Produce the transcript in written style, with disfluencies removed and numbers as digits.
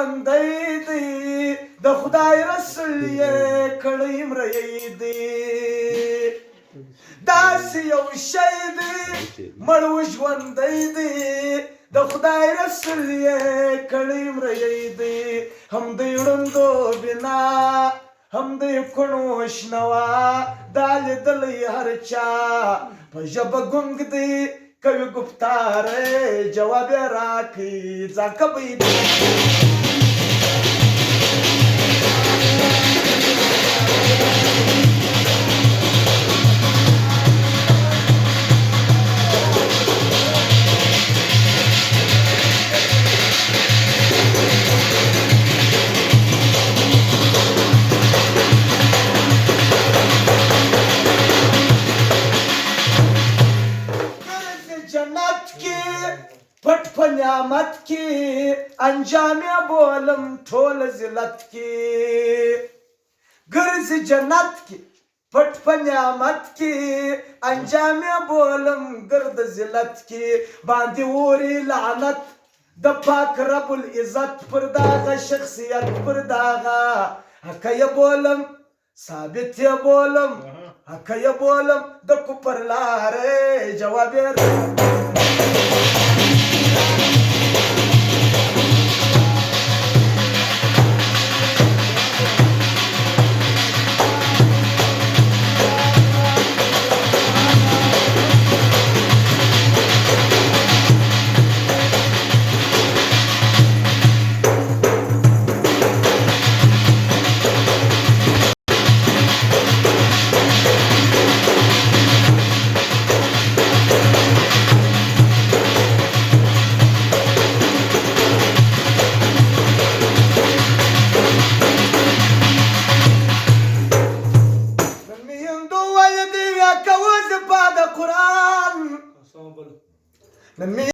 ژوندی دی د خدای رسول یې کړی مړی دی داسې یو شی دی مړ و ژوندی دی د خدای رسول یې کړی مړی دی هم د ړندو بنا هم د کڼو شنوا دا لیدلی هر چا په ژبه ګونګ دی کوي گفتار جواب یې راکړي ځکه به جنت کې پټ په نعمت کې انجام یې بولم ټول ذلت کې ګرځي جنت کې پټ په نعمت کې انجام یې بولم ګرد ذلت کې باندې اوري لعنت د پاک رب العزت پر داغه شخصیت پر داغه حکه یې بولم ثابت یې بولم حکه یې بولم د کفر لارې جواب یې Let me